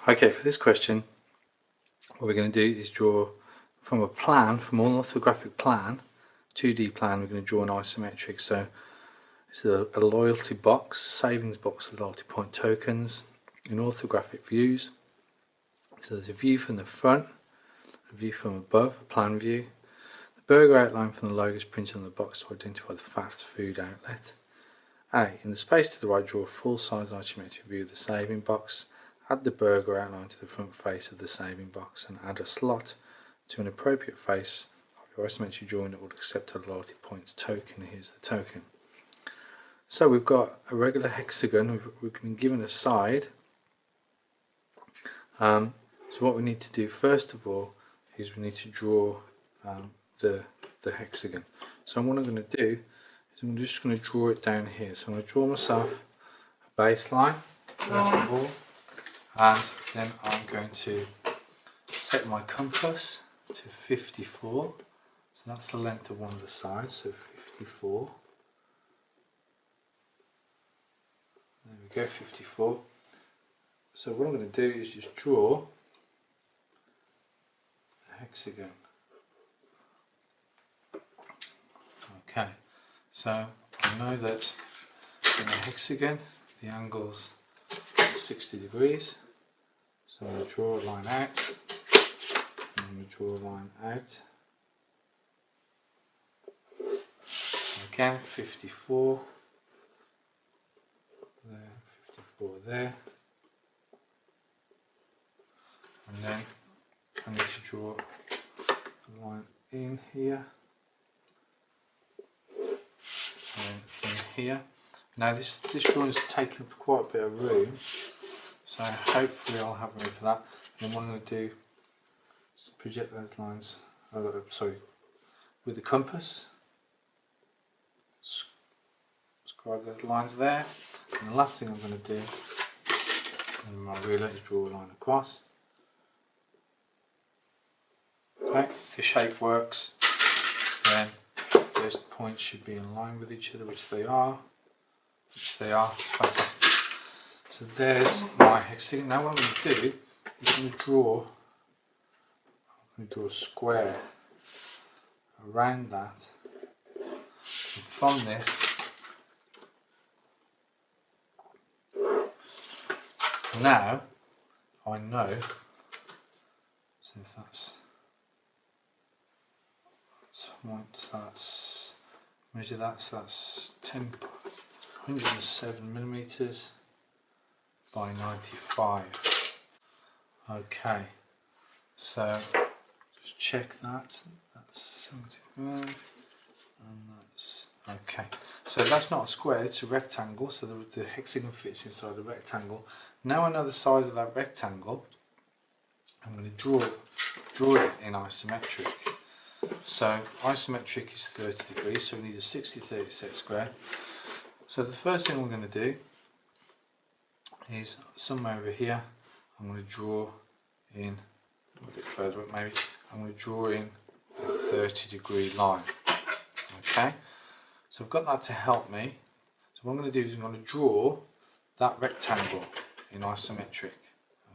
Okay, for this question, what we're going to do is draw from a plan, from an orthographic plan, 2D plan, we're going to draw an isometric. So it's a loyalty box, savings box with loyalty point tokens in orthographic views. So there's a view from the front, a view from above, a plan view. The burger outline from the logo is printed on the box to identify the fast food outlet. A. In the space to the right, draw a full-size isometric view of the saving box. Add the burger outline to the front face of the saving box and add a slot to an appropriate face of your isometric drawing that would accept a loyalty points token. Here's the token. So we've got a regular hexagon, we've been given a side. So what we need to do first of all is we need to draw the hexagon. So what I'm going to do is I'm just going to draw it down here. So I'm going to draw myself a baseline, first of all, and then I'm going to set my compass to 54. So that's the length of one of the sides, so 54. There we go, 54. So what I'm going to do is just draw a hexagon. Okay, so I know that in a hexagon the angle's 60 degrees. So I'm going to draw a line out, and I'm going to draw a line out. Again, 54. There, 54 there. And then I need to draw a line in here and in here. Now this drawing is taking up quite a bit of room, so hopefully I'll have room for that. And what I'm going to do is project those lines, with the compass, scribe those lines there, and the last thing I'm going to do with my ruler is draw a line across. Okay, if the shape works, then those points should be in line with each other, which they are. Fantastic. So there's my hexagon. Now what I'm going to do is I'm going to draw a square around that, and from this now I know, so if that's measure that, so that's 107 millimeters by 95. Okay, so just check that. That's 75, and that's okay. So that's not a square; it's a rectangle. So the hexagon fits inside the rectangle. Now I know the size of that rectangle. I'm going to draw it in isometric. So isometric is 30 degrees, so we need a 60-30 set square. So the first thing we're going to do is somewhere over here, I'm going to draw in a bit further up maybe, I'm going to draw in a 30-degree line. Okay, so I've got that to help me. So what I'm going to do is I'm going to draw that rectangle in isometric.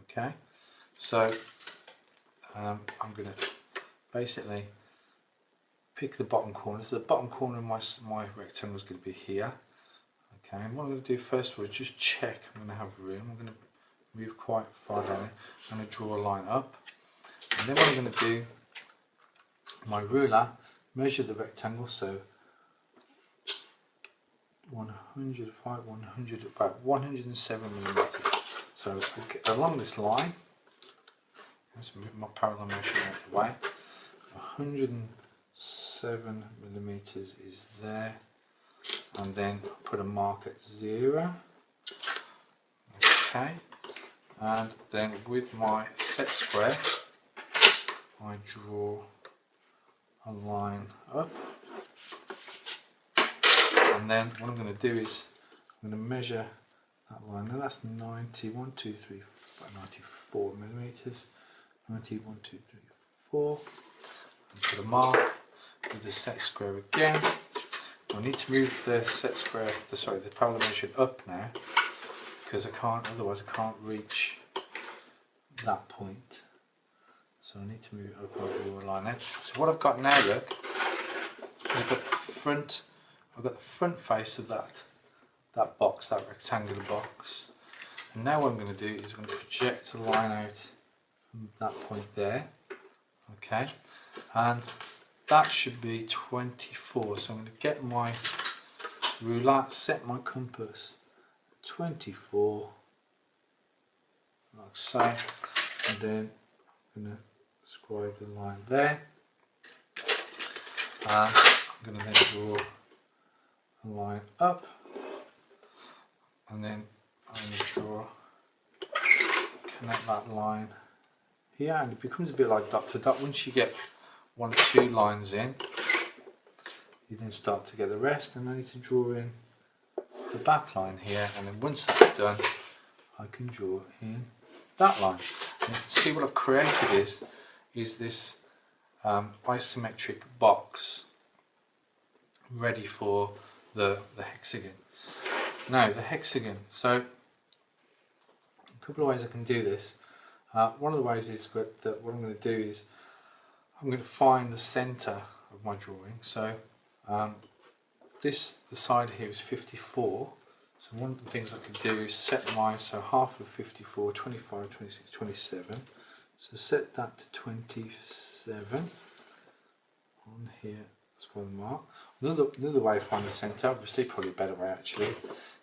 Okay, so I'm going to basically pick the bottom corner. So the bottom corner of my rectangle is going to be here. Okay, and what I'm going to do first of all is just check I'm going to have room. I'm going to move quite far down. I'm going to draw a line up, and then what I'm going to do, my ruler, measure the rectangle. So about 107 millimeters. So along this line, let's move my parallel measurement out of the way. 107 millimeters is there, and then put a mark at 0. Okay, and then with my set square I draw a line up, and then what I'm going to do is I'm going to measure that line. Now that's 91, 2, 3, 94 millimeters. 91, 2, 3, 4. And put a mark with the set square again. I need to move the set square, the parallel measurement up now, because otherwise I can't reach that point. So I need to move it up over the line there. So what I've got now, look, I've got the front face of that box, that rectangular box. And now what I'm going to do is I'm going to project a line out from that point there. Okay, and that should be 24. So I'm going to get my ruler, set my compass at 24, like so, and then I'm going to scribe the line there. And I'm going to then draw a line up, and then I'm going to connect that line here, and it becomes a bit like dot to dot. Once you get 1 or 2 lines in, you then start to get the rest, and I need to draw in the back line here, and then once that's done I can draw in that line. And you can see what I've created is this isometric box ready for the hexagon. Now the hexagon, so a couple of ways I can do this. One of the ways is that what I'm going to do is I'm going to find the centre of my drawing. So the side here is 54. So one of the things I can do is set mine, so half of 54, 25, 26, 27. So set that to 27 on here. That's one mark. Another way to find the centre, obviously probably a better way actually,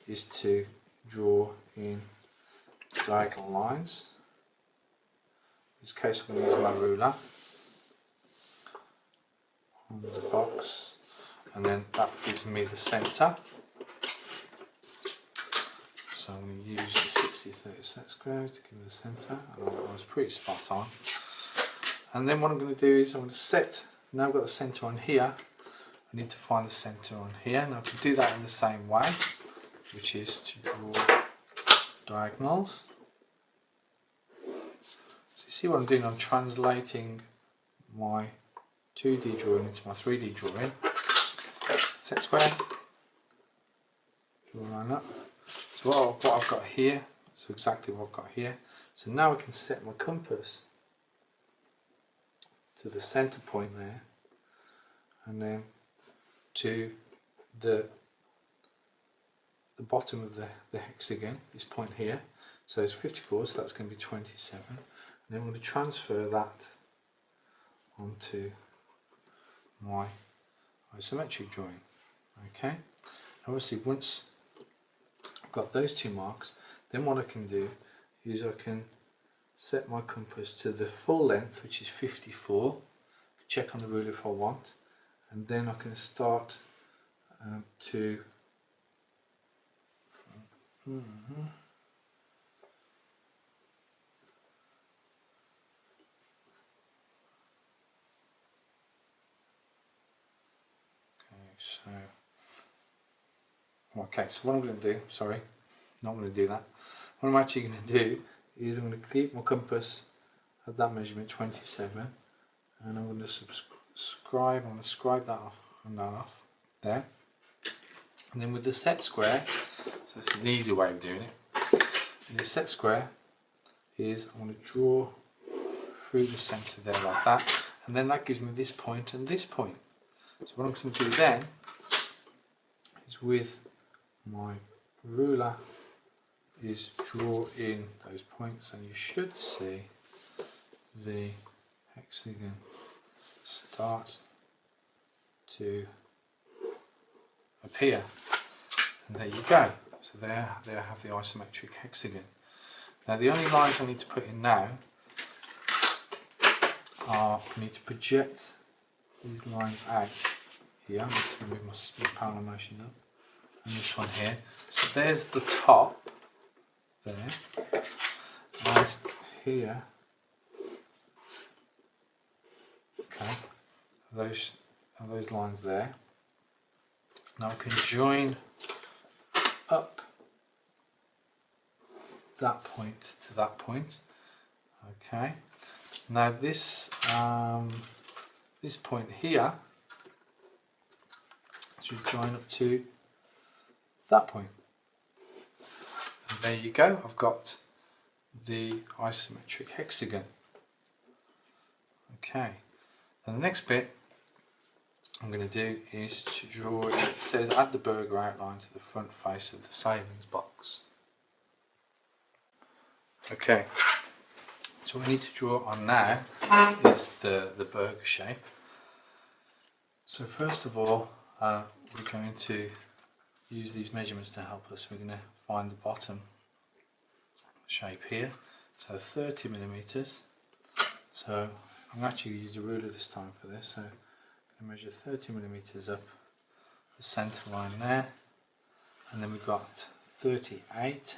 is to draw in diagonal lines. In this case I'm going to use my ruler on the box, and then that gives me the centre. So I'm going to use the 60-30 set square to give me the centre, and I was pretty spot on. And then what I'm going to do is I'm going to set, now I've got the centre on here, I need to find the centre on here. Now I can do that in the same way, which is to draw diagonals. So you see what I'm doing, I'm translating my 2D drawing into my 3D drawing. Set square, draw a line up. So what I've got here, so exactly what I've got here. So now I can set my compass to the centre point there, and then to the bottom of the hexagon, this point here. So it's 54, so that's going to be 27. And then I'm going to transfer that onto my isometric drawing. Okay, obviously once I've got those 2 marks, then what I can do is I can set my compass to the full length, which is 54, check on the ruler if I want, and then I can start to okay, so what I'm going to do, sorry, not going to do that. What I'm actually going to do is I'm going to keep my compass at that measurement, 27, and I'm going to I'm going to scribe that off and that off there. And then with the set square, so it's an easy way of doing it. And the set square is I'm going to draw through the centre there like that, and then that gives me this point and this point. So what I'm going to do then is with my ruler is draw in those points, and you should see the hexagon start to appear, and there you go. So there I have the isometric hexagon. Now the only lines I need to put in now are I need to project these lines out here. I'm just going to move my parallel motion up, and this one here. So there's the top there, and here, okay, those lines there. Now I can join up that point to that point. Okay. Now this this point here should join up to that point. And there you go. I've got the isometric hexagon. Okay, and the next bit I'm going to do is to draw, it says add the burger outline to the front face of the savings box. Okay, so what we need to draw on now is the burger shape. So first of all, we're going to use these measurements to help us. We're going to find the bottom shape here, so 30 millimeters. So I'm actually going to use a ruler this time for this. So I'm going to measure 30 millimeters up the centre line there, and then we've got 38,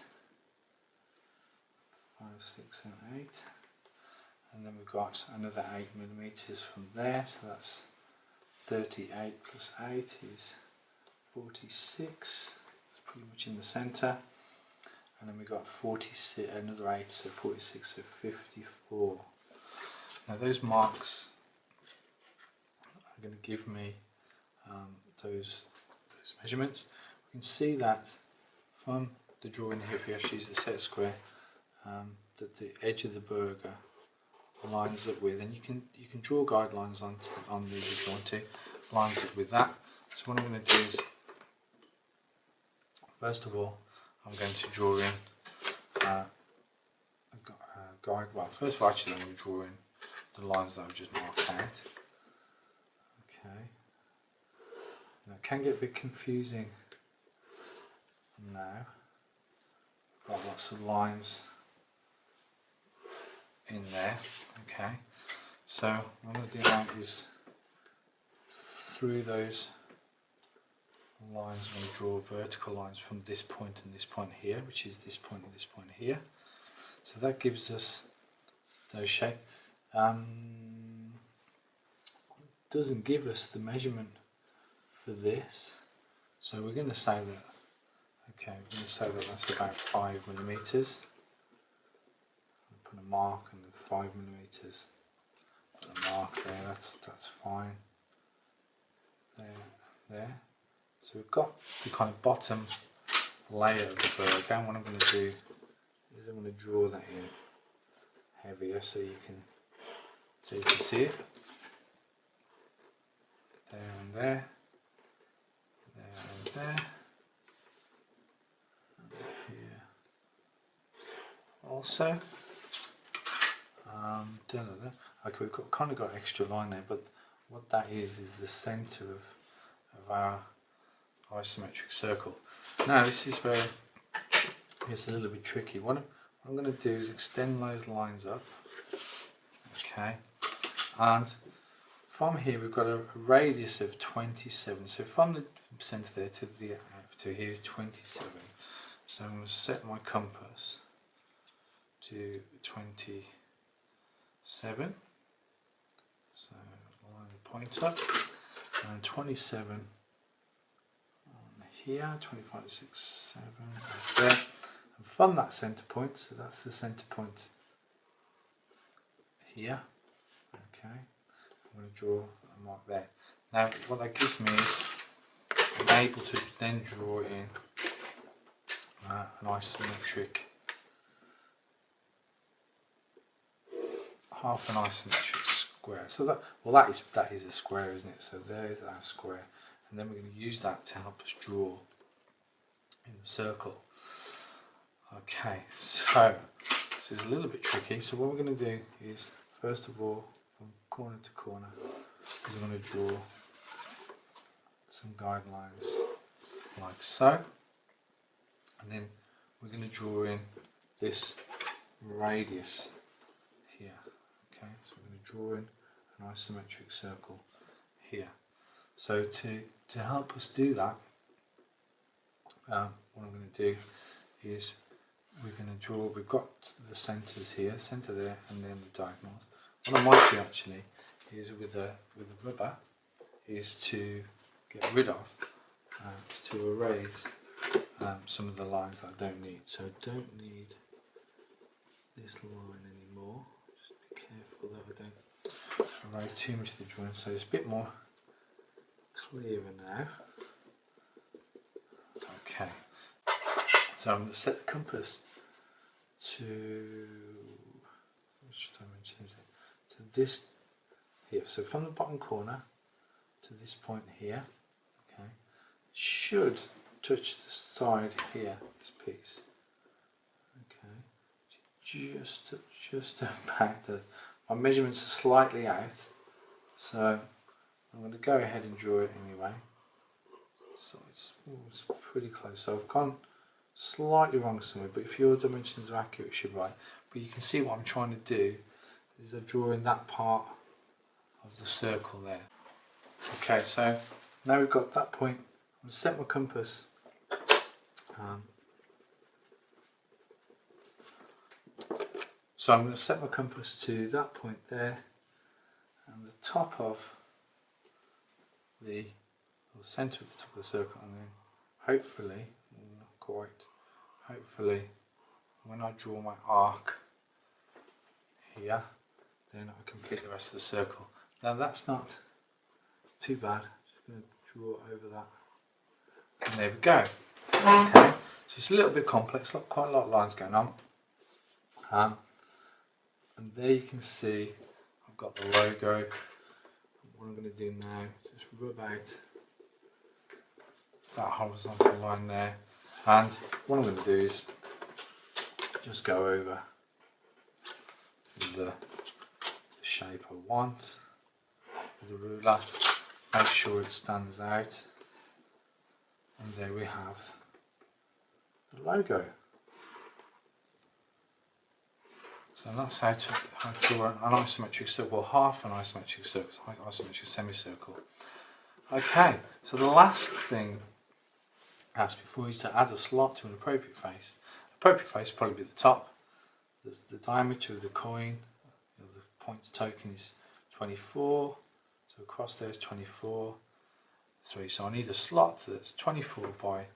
5, 6 and 8, and then we've got another 8 millimeters from there, so that's 38 plus 8 is 46, it's pretty much in the centre, and then we've got 46, another 8, so 46, so 54. Now those marks are going to give me those measurements. We can see that from the drawing here, if you actually use the set square, that the edge of the burger lines up with, and you can draw guidelines on these if you want to, lines up with that. So what I'm going to do is, first of all, I'm going to draw in a guide. Well, first of all, actually, I'm going to draw in the lines that I've just marked out. Okay. Now, it can get a bit confusing now. Got lots of lines in there. Okay. So what I'm going to do now is, through those lines, I'm going to draw vertical lines from this point and this point here, which is this point and this point here. So that gives us those shapes. Doesn't give us the measurement for this, so we're going to say that. Okay, we're going to say that that's about 5 millimeters. Put a mark and then 5 millimeters. Put a mark there. That's fine. There. So we've got the kind of bottom layer of the burger. And what I'm going to do is I'm going to draw that in heavier so you can see it. There and there. There and there. And here also. Okay, we've kind of got extra line there, but what that is the centre of our isometric circle. Now this is where it's a little bit tricky. What I'm going to do is extend those lines up. Okay, and from here we've got a radius of 27. So from the centre there to here is 27. So I'm going to set my compass to 27. So line the point up, and 27 on here, 25, 6, 7 there. And from that centre point, so that's the centre point here. Okay, I'm going to draw a mark there. Now what that gives me is I'm able to then draw in an isometric, half an isometric square. So that is a square, isn't it? So there's our square, and then we're going to use that to help us draw in the circle. Okay, so this is a little bit tricky. So what we're going to do is, first of all, from corner to corner, we're going to draw some guidelines like so, and then we're going to draw in this radius here. Okay, so we're going to draw in an isometric circle here. So to help us do that, what I'm going to do is we're going to draw, we've got the centres here, centre there, and then the diagonals. What I might do actually is with a rubber is to get rid of, is to erase some of the lines that I don't need. So I don't need this line anymore. Just be careful that I don't erase too much of the drawing, so it's a bit more clearer now. Okay, so I'm going to set the compass to, which dimension is it? To this here. So from the bottom corner to this point here, okay, should touch the side here, this piece. Okay, just about the, my measurements are slightly out, so I'm going to go ahead and draw it anyway. So it's pretty close. So I've gone slightly wrong somewhere, but if your dimensions are accurate, it should be right. But you can see what I'm trying to do is I'm drawing that part of the circle there. Okay, so now we've got that point. I'm going to set my compass. So I'm going to set my compass to that point there, and the top of the centre of the top of the circle, and then hopefully, not quite, hopefully when I draw my arc here, then I complete the rest of the circle. Now that's not too bad, just going to draw over that, and there we go. Okay, so it's a little bit complex, quite a lot of lines going on, and there you can see I've got the logo. What I'm going to do now is just rub out that horizontal line there, and what I'm going to do is just go over the shape I want with the ruler, make sure it stands out, and there we have the logo. So that's how to draw an isometric circle, half an isometric circle, isometric semicircle. Okay, so the last thing perhaps before is to add a slot to an appropriate face. Appropriate face will probably be the top. There's the diameter of the coin, the points token is 24, so across there is 24. So I need a slot that's 24 by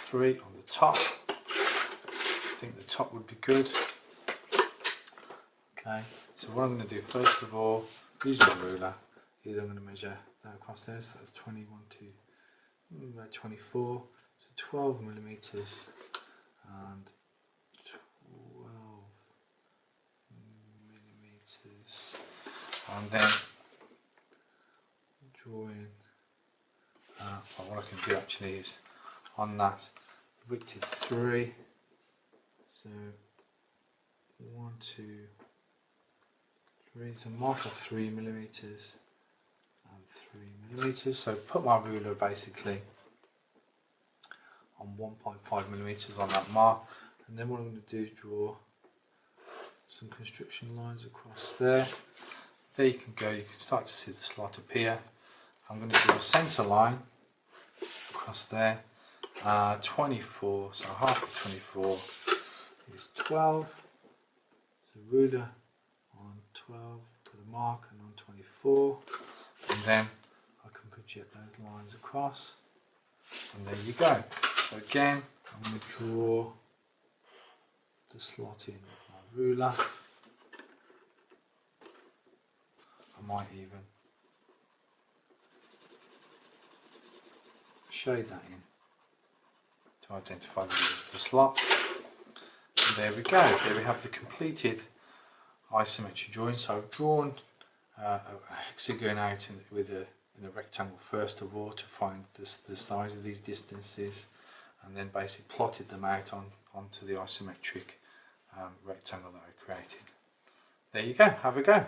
3 on the top. I think the top would be good. Okay, so what I'm going to do first of all, using my ruler, is I'm going to measure that across there, so that's 21 to about 24, so 12 millimeters and 12 millimeters, and then drawing, well, what I can do actually is on that width is 3, so 1, 2, 3, so mark of 3 millimeters and 3 millimeters. So put my ruler basically on 1.5 millimeters on that mark, and then what I'm going to do is draw some construction lines across there. There you can go, you can start to see the slot appear. I'm going to draw a centre line across there, 24, so half of 24 is 12, so ruler on 12, put a mark, and on 24, and then I can project those lines across, and there you go. So again, I'm going to draw the slot in with my ruler. I might even shade that in to identify the slot. And there we go, there we have the completed isometric drawing. So I've drawn a hexagon out in a rectangle first of all to find the size of these distances, and then basically plotted them out onto the isometric rectangle that I created. There you go, have a go.